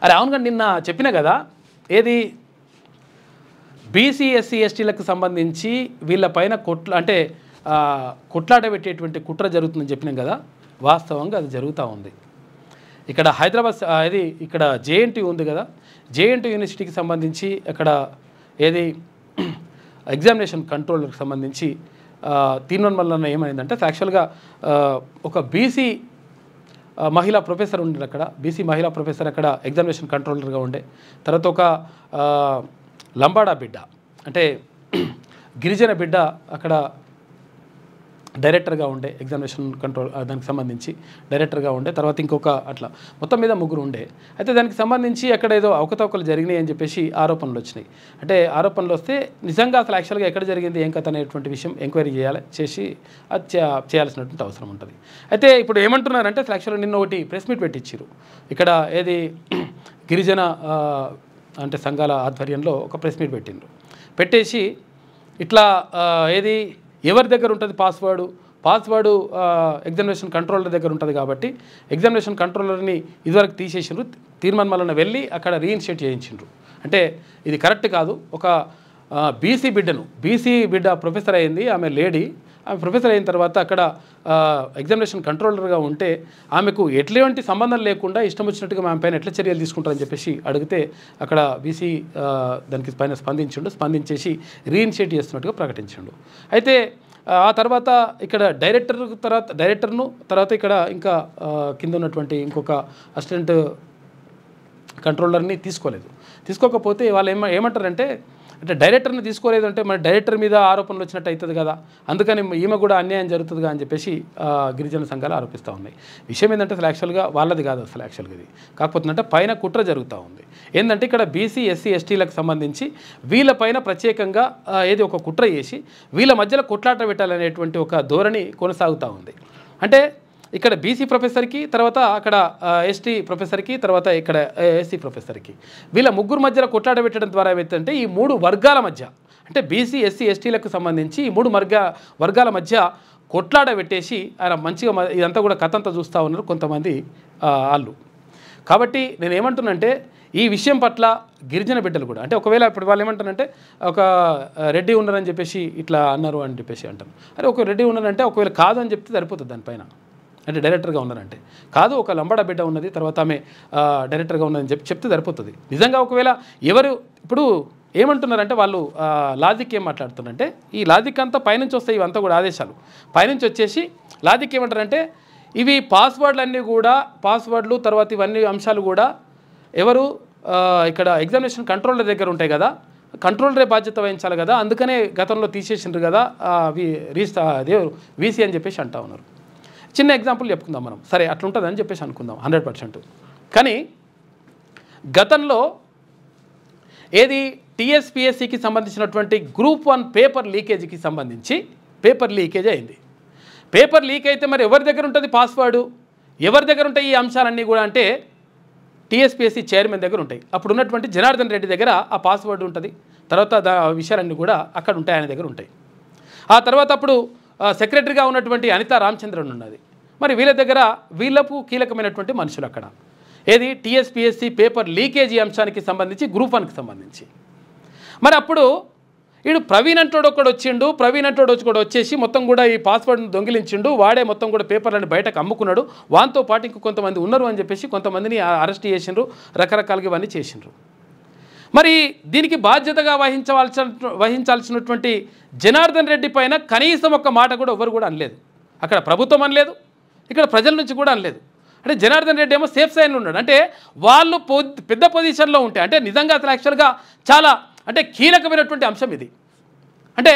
అరే అవును కానీ నిన్న చెప్పినా కదా ఏది బీసీ ఎస్సీ ఎస్టీలకు సంబంధించి వీళ్ళపైన కొట్లాట పెట్టేటువంటి కుట్ర జరుగుతుందని చెప్పినాం కదా, వాస్తవంగా అది జరుగుతూ ఉంది. ఇక్కడ హైదరాబాద్ ఇది ఇక్కడ జేఎన్టీ ఉంది కదా, జేఎన్టీ యూనివర్సిటీకి సంబంధించి అక్కడ ఏది ఎగ్జామినేషన్ కంట్రోలర్కి సంబంధించి తీర్మానం వల్ల ఏమైందంటే యాక్చువల్గా ఒక బీసీ మహిళా ప్రొఫెసర్ ఉండే అక్కడ, బీసీ మహిళా ప్రొఫెసర్ అక్కడ ఎగ్జామినేషన్ కంట్రోలర్గా ఉండే. తర్వాత ఒక లంబాడా బిడ్డ అంటే గిరిజన బిడ్డ అక్కడ డైరెక్టర్గా ఉండే, ఎగ్జామినేషన్ కంట్రోల్ దానికి సంబంధించి డైరెక్టర్గా ఉండే. తర్వాత ఇంకొక అట్లా మొత్తం మీద 3 ఉండే. అయితే దానికి సంబంధించి అక్కడ ఏదో అవకతవకలు జరిగినాయి అని చెప్పేసి ఆరోపణలు వచ్చినాయి. అంటే ఆరోపణలు వస్తే నిజంగా అసలు యాక్చువల్గా ఎక్కడ జరిగింది ఏం కథ అనేటువంటి విషయం ఎంక్వైరీ చేసి అది చేయాల్సినటువంటి అవసరం ఉంటుంది. అయితే ఇప్పుడు ఏమంటున్నారంటే అసలు యాక్చువల్గా నిన్న ఒకటి ప్రెస్ మీట్ పెట్టించారు ఇక్కడ ఏది గిరిజన అంటే సంఘాల ఆధ్వర్యంలో ఒక ప్రెస్ మీట్ పెట్టేసి ఇట్లా ఏది ఎవరి దగ్గర ఉంటుంది పాస్వర్డు ఎగ్జామినేషన్ కంట్రోలర్ దగ్గర ఉంటుంది కాబట్టి ఎగ్జామినేషన్ కంట్రోలర్ని ఇదివరకు తీసేసిండ్రు, తీర్మానం వలన వెళ్ళి అక్కడ రీఇన్స్టేట్ చేయించిండ్రు. అంటే ఇది కరెక్ట్ కాదు. ఒక బీసీ బిడ్డ ప్రొఫెసర్ అయింది, ఆమె లేడీ, ఆమె ప్రొఫెసర్ అయిన తర్వాత అక్కడ ఎగ్జామినేషన్ కంట్రోలర్గా ఉంటే ఆమెకు ఎట్లాంటి సంబంధం లేకుండా ఇష్టం వచ్చినట్టుగా ఆమె పైన ఎట్లా చర్యలు తీసుకుంటారని చెప్పేసి అడిగితే అక్కడ బీసీ దానికి పైన స్పందించేసి రీఇన్షియేట్ చేస్తున్నట్టుగా ప్రకటించిండు. అయితే ఆ తర్వాత ఇక్కడ డైరెక్టర్ను తర్వాత ఇక్కడ ఇంకా కింద ఉన్నటువంటి ఇంకొక అసిస్టెంట్ కంట్రోలర్ని తీసుకోకపోతే వాళ్ళు ఏమంటారంటే అంటే డైరెక్టర్ని తీసుకోలేదు అంటే మరి డైరెక్టర్ మీద ఆరోపణలు వచ్చినట్టు అవుతుంది కదా, అందుకని ఈమె కూడా అన్యాయం జరుగుతుందిగా అని చెప్పేసి గిరిజన సంఘాలు ఆరోపిస్తూ ఉన్నాయి. విషయం ఏంటంటే అసలు యాక్చువల్గా వాళ్ళది కాదు, అసలు యాక్చువల్గా ఇది కాకపోతే పైన కుట్ర జరుగుతూ ఉంది. ఏంటంటే ఇక్కడ బీసీ ఎస్సీ ఎస్టీలకు సంబంధించి వీళ్ళపైన ప్రత్యేకంగా ఏది ఒక కుట్ర చేసి వీళ్ళ మధ్యలో కొట్లాట పెట్టాలనేటువంటి ఒక ధోరణి కొనసాగుతూ ఉంది. అంటే ఇక్కడ బీసీ ప్రొఫెసర్కి, తర్వాత అక్కడ ఎస్టీ ప్రొఫెసర్కి, తర్వాత ఇక్కడ ఎస్సీ ప్రొఫెసర్కి వీళ్ళ 3 మధ్యలో కొట్లాట పెట్టడం ద్వారా ఏమైందంటే ఈ 3 వర్గాల మధ్య అంటే బీసీ ఎస్సీ ఎస్టీలకు సంబంధించి ఈ 3 వర్గాల మధ్య కొట్లాట పెట్టేసి ఆయన మంచిగా ఇదంతా కూడా కథంతా చూస్తూ ఉన్నారు కొంతమంది వాళ్ళు. కాబట్టి నేను ఏమంటున్నానంటే ఈ విషయం పట్ల గిరిజన బిడ్డలు కూడా అంటే ఒకవేళ ఇప్పుడు వాళ్ళు ఏమంటారంటే ఒక రెడ్డి ఉన్నారని చెప్పేసి ఇట్లా అన్నారు అని చెప్పేసి అంటారు. అరే ఒక రెడ్డి ఉన్నారంటే ఒకవేళ కాదు అని చెప్తే సరిపోతుంది దానిపైన, అంటే డైరెక్టర్గా ఉన్నారంటే కాదు ఒక లంబాడా బిడ్డ ఉన్నది తర్వాత ఆమె డైరెక్టర్గా ఉన్నదని చెప్తే సరిపోతుంది. నిజంగా ఒకవేళ ఎవరు ఇప్పుడు ఏమంటున్నారంటే వాళ్ళు లాజిక్ ఏం మాట్లాడుతున్నారంటే ఈ లాజిక్ అంతా పైనుంచి వస్తాయి, ఇవంతా కూడా ఆదేశాలు పైనుంచి వచ్చేసి లాజిక్ ఏమంటారంటే ఇవి పాస్వర్డ్లు తర్వాత ఇవన్నీ అంశాలు కూడా ఎవరు ఇక్కడ ఎగ్జామినేషన్ కంట్రోలర్ దగ్గర ఉంటాయి కదా, కంట్రోలరే బాధ్యత వహించాలి కదా, అందుకనే గతంలో తీసేసిండ్రు కదా వీసీ అని చెప్పేసి అంటా ఉన్నారు. చిన్న ఎగ్జాంపుల్ చెప్పుకుందాం మనం, సరే అట్లుంటుందని చెప్పేసి అనుకుందాం 100%. కానీ గతంలో ఏది టీఎస్పీఎస్సీకి సంబంధించినటువంటి గ్రూప్ 1 పేపర్ లీకేజీకి సంబంధించి పేపర్ లీకేజ్ అయింది. పేపర్ లీక్ అయితే మరి ఎవరి దగ్గర ఉంటుంది పాస్వర్డు, ఎవరి దగ్గర ఉంటాయి ఈ అంశాలన్నీ కూడా అంటే టీఎస్పీఎస్సీ చైర్మన్ దగ్గర ఉంటాయి. అప్పుడు ఉన్నటువంటి జనార్దన్ రెడ్డి దగ్గర ఆ పాస్వర్డ్ ఉంటుంది, తర్వాత విషయాలన్నీ కూడా అక్కడ ఉంటాయి, ఆయన దగ్గర ఉంటాయి. ఆ తర్వాత అప్పుడు సెక్రటరీగా ఉన్నటువంటి అనితా రామచంద్రన్ ఉన్నది. మరి వీళ్ళ దగ్గర వీళ్ళకు కీలకమైనటువంటి మనుషులు అక్కడ ఏది టీఎస్పీఎస్సీ పేపర్ లీకేజీ అంశానికి సంబంధించి గ్రూప్ 1కి సంబంధించి. మరి అప్పుడు వీడు ప్రవీణ్ అంటోడు ఒకడు వచ్చేసి మొత్తం కూడా ఈ పాస్వర్డ్ను దొంగిలించిండు, వాడే మొత్తం కూడా పేపర్లను బయటకు అమ్ముకున్నాడు, వాంతో పాటు ఇంకో కొంతమంది ఉన్నారు అని చెప్పేసి కొంతమందిని అరెస్ట్ చేసిండ్రు, రకరకాలుగా ఇవన్నీ చేసిండ్రు. మరి దీనికి బాధ్యతగా వహించాల్సినటువంటి జనార్దన్ రెడ్డి పైన కనీసం ఒక్క మాట కూడా ఎవరు కూడా అనలేదు. అక్కడ ప్రభుత్వం అనలేదు, ఇక్కడ ప్రజల నుంచి కూడా అనలేదు. అంటే జనార్దన్ రెడ్డి ఏమో సేఫ్ సైన్లో ఉన్నాడు. అంటే వాళ్ళు పెద్ద పొజిషన్లో ఉంటే అంటే నిజంగా అసలు యాక్చువల్గా చాలా అంటే కీలకమైనటువంటి అంశం ఇది. అంటే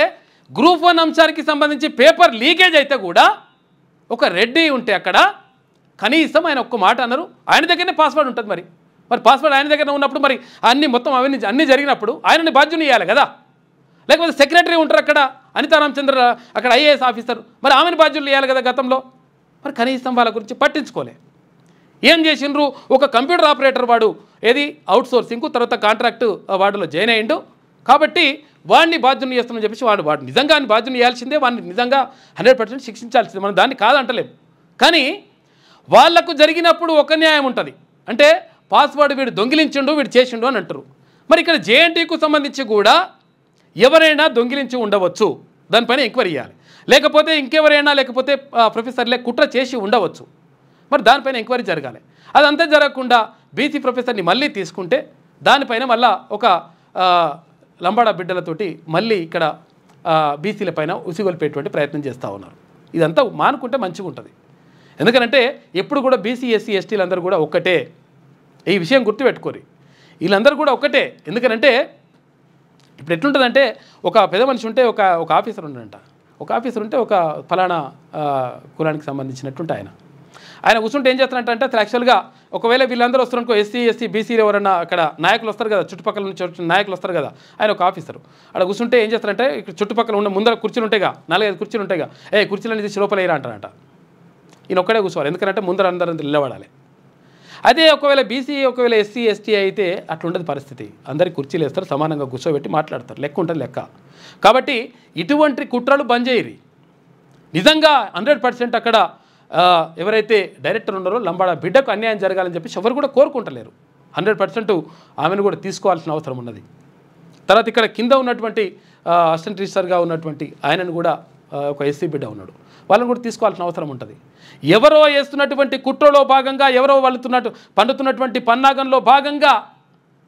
గ్రూప్ 1 అంశానికి సంబంధించి పేపర్ లీకేజ్ అయితే కూడా ఒక రెడ్డి ఉంటే అక్కడ కనీసం ఆయన ఒక్క మాట అన్నారు. ఆయన దగ్గరనే పాస్వర్డ్ ఉంటుంది, మరి పాస్వర్డ్ ఆయన దగ్గర ఉన్నప్పుడు మరి అన్నీ జరిగినప్పుడు ఆయనని బాధ్యుని ఇవ్వాలి కదా, లేకపోతే సెక్రటరీ ఉంటారు అక్కడ అనితా రామచంద్ర అక్కడ ఐఏఎస్ ఆఫీసర్, మరి ఆమెను బాధ్యులు ఇవ్వాలి కదా గతంలో. మరి కనీసం వాళ్ళ గురించి పట్టించుకోలే. ఏం చేసిండ్రు, ఒక కంప్యూటర్ ఆపరేటర్ వాడు ఏది అవుట్సోర్సింగ్ తర్వాత కాంట్రాక్టు వాడులో జాయిన్ అయ్యిండు కాబట్టి వాడిని బాధ్యుని చేస్తామని చెప్పేసి వాడు నిజంగా బాధ్యుని ఇవ్వాల్సిందే, వాడిని నిజంగా 100% శిక్షించాల్సిందే, మనం దాన్ని కాదంటలేము. కానీ వాళ్లకు జరిగినప్పుడు ఒక న్యాయం ఉంటుంది, అంటే పాస్వర్డ్ వీడు దొంగిలించిండు వీడు చేసిండు అని అంటారు. మరి ఇక్కడ జేఎన్టీకు సంబంధించి కూడా ఎవరైనా దొంగిలించి ఉండవచ్చు, దానిపైన ఎంక్వైరీ చేయాలి. లేకపోతే ఇంకెవరైనా లేకపోతే ప్రొఫెసర్లే కుట్ర చేసి ఉండవచ్చు, మరి దానిపైన ఎంక్వైరీ జరగాలి. అదంతా జరగకుండా బీసీ ప్రొఫెసర్ని మళ్ళీ తీసుకుంటే దానిపైన మళ్ళా ఒక లంబాడా బిడ్డలతోటి మళ్ళీ ఇక్కడ బీసీల పైన ఉసిగొల్పేటువంటి ప్రయత్నం చేస్తూ ఉన్నారు. ఇదంతా మానుకుంటే మంచిగా ఉంటుంది. ఎందుకంటే ఎప్పుడు కూడా బీసీ ఎస్సీ ఎస్టీలు అందరూ కూడా ఒక్కటే, ఈ విషయం గుర్తుపెట్టుకోరు. వీళ్ళందరూ కూడా ఒక్కటే. ఎందుకంటే ఇప్పుడు ఎట్లుంటుందంటే ఒక పెద్ద మనిషి ఉంటే ఒక ఆఫీసర్ ఉండంట. ఒక ఆఫీసర్ ఉంటే ఒక ఫలానా కులానికి సంబంధించినట్టుంటే ఆయన కూర్చుంటే ఏం చేస్తారంటే యాక్చువల్గా ఒకవేళ వీళ్ళందరూ వస్తారనుకో, ఎస్సీ ఎస్సీ బీసీలు ఎవరన్నా అక్కడ నాయకులు వస్తారు కదా, చుట్టుపక్కల నుంచి వచ్చిన నాయకులు వస్తారు కదా, ఆయన ఒక ఆఫీసరు అక్కడ కూర్చుంటే ఏం చేస్తారంటే ఇక్కడ చుట్టుపక్కల ఉన్న ముందర కుర్చీలు ఉంటాయిగా, 4-5 కుర్చీలు ఉంటాయిగా, కుర్చీలని తీసి లోపల వేయరా అంటారంట. ఈయన ఒక్కడే కూర్చోవాలి, ఎందుకంటే ముందర అందరూ నిలబడాలి. అదే ఒకవేళ బీసీ ఒకవేళ ఎస్సీ ఎస్టీ అయితే అట్లా ఉండదు పరిస్థితి. అందరికి కుర్చీలు వేస్తారు, సమానంగా కూర్చోబెట్టి మాట్లాడతారు, లెక్క ఉంటుంది లెక్క. కాబట్టి ఇటువంటి కుట్రలు బంద్ చేయరు. నిజంగా 100% అక్కడ ఎవరైతే డైరెక్టర్ ఉన్నారో లంబాడా బిడ్డకు అన్యాయం జరగాలని చెప్పి ఎవరు కూడా కోరుకుంటలేరు. 100% ఆమెను కూడా తీసుకోవాల్సిన అవసరం ఉన్నది. తర్వాత ఇక్కడ కింద ఉన్నటువంటి అసిస్టెంట్ రిజిస్టర్గా ఉన్నటువంటి ఆయనను కూడా ఒక ఎస్సీ బిడ్డ ఉన్నాడు, వాళ్ళని కూడా తీసుకోవాల్సిన అవసరం ఉంటుంది. ఎవరో వేస్తున్నటువంటి కుట్రలో భాగంగా ఎవరో పండుతున్నటువంటి పన్నాగంలో భాగంగా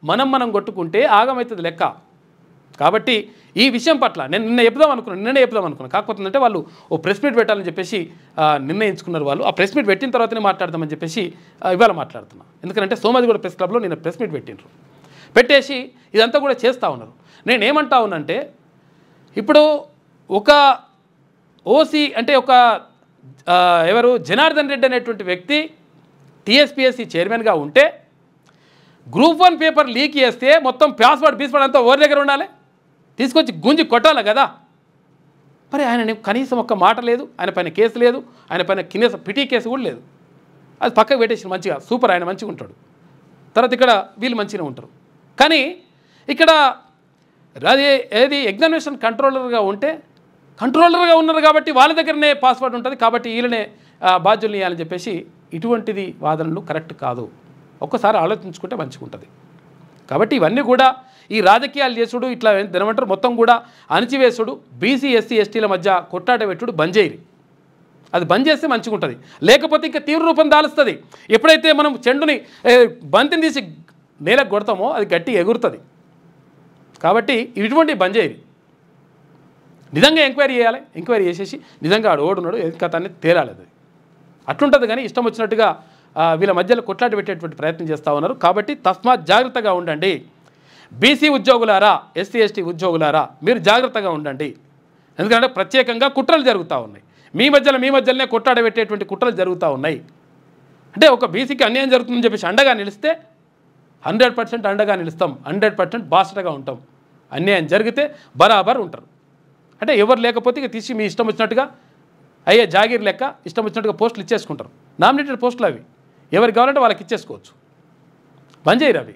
మనం కొట్టుకుంటే ఆగమవుతుంది లెక్క. కాబట్టి ఈ విషయం పట్ల నేను నిన్నే చెప్దాం అనుకున్నాను. కాకపోతే అంటే వాళ్ళు ఓ ప్రెస్ మీట్ పెట్టాలని చెప్పేసి నిర్ణయించుకున్నారు. వాళ్ళు ఆ ప్రెస్ మీట్ పెట్టిన తర్వాతనే మాట్లాడదామని చెప్పేసి ఇవాళ మాట్లాడుతున్నా. ఎందుకంటే సోమాజిగూడ ప్రెస్ క్లబ్లో నేను ప్రెస్ మీట్ పెట్టేసి ఇదంతా కూడా చేస్తూ ఉన్నారు. నేనేమంటా ఉన్నానంటే ఇప్పుడు ఒక ఓసీ అంటే ఒక ఎవరు జనార్దన్ రెడ్డి అనేటువంటి వ్యక్తి టీఎస్పీఎస్సీ చైర్మన్గా ఉంటే గ్రూప్ 1 పేపర్ లీక్ చేస్తే మొత్తం పాస్వర్డ్ అంతా ఓరి దగ్గర ఉండాలి, తీసుకొచ్చి గుంజి కొట్టాలి కదా. మరి ఆయన కనీసం ఒక్క మాట లేదు, ఆయన పైన కేసు లేదు, ఆయన పైన పిటి కేసు కూడా లేదు. అది పక్కకు పెట్టేసి మంచిగా సూపర్, ఆయన మంచిగా ఉంటాడు. తర్వాత ఇక్కడ వీళ్ళు మంచిగా ఉంటారు. కానీ ఇక్కడ అది ఎగ్జామినేషన్ కంట్రోలర్గా ఉన్నారు కాబట్టి వాళ్ళ దగ్గరనే పాస్వర్డ్ ఉంటుంది కాబట్టి వీళ్ళనే బాధ్యులు ఇవ్వాలని చెప్పేసి ఇటువంటిది వాదనలు కరెక్ట్ కాదు. ఒక్కసారి ఆలోచించుకుంటే మంచిగా ఉంటుంది. కాబట్టి ఇవన్నీ కూడా ఈ రాజకీయాలు చేసుడు ఇట్లా ఏమంటారు మొత్తం కూడా అణచివేసుడు, బీసీ ఎస్సీ ఎస్టీల మధ్య కొట్టాట పెట్టుడు బంద్ చేయరు. అది బంద్ చేస్తే మంచిగా ఉంటుంది. లేకపోతే ఇంకా తీవ్ర రూపం దాలుస్తుంది. ఎప్పుడైతే మనం చెండుని బంతిని తీసి నేలకు కొడతామో అది గట్టి ఎగురుతుంది. కాబట్టి ఇటువంటి బంద్ చేయరు. నిజంగా ఎంక్వైరీ చేయాలి. ఎంక్వైరీ చేసేసి నిజంగా ఆడు ఓడున్నాడు ఏది కథ అనేది తేలాలి. అది అట్లుంటుంది. కానీ ఇష్టం వచ్చినట్టుగా వీళ్ళ మధ్యలో కొట్లాట పెట్టేటువంటి ప్రయత్నం చేస్తూ ఉన్నారు. కాబట్టి తస్మాత్ జాగ్రత్తగా ఉండండి. బీసీ ఉద్యోగులారా, ఎస్సీ ఎస్టీ ఉద్యోగులారా, మీరు జాగ్రత్తగా ఉండండి. ఎందుకంటే ప్రత్యేకంగా కుట్రలు జరుగుతూ ఉన్నాయి. మీ మధ్యలోనే కొట్లాట పెట్టేటువంటి కుట్రలు జరుగుతూ ఉన్నాయి. అంటే ఒక బీసీకి అన్యాయం జరుగుతుందని చెప్పేసి అండగా నిలిస్తే 100% అండగా నిలుస్తాం, 100% బాసటగా ఉంటాం. అన్యాయం జరిగితే బరాబర్ ఉంటారు. అంటే ఎవరు లేకపోతే ఇక తీసి మీ ఇష్టం వచ్చినట్టుగా అయ్యే జాగీర్ లెక్క ఇష్టం వచ్చినట్టుగా పోస్టులు ఇచ్చేసుకుంటారు. నామినేటెడ్ పోస్టులు అవి ఎవరికి కావాలంటే వాళ్ళకి ఇచ్చేసుకోవచ్చు. బంద్ చేయరు అవి.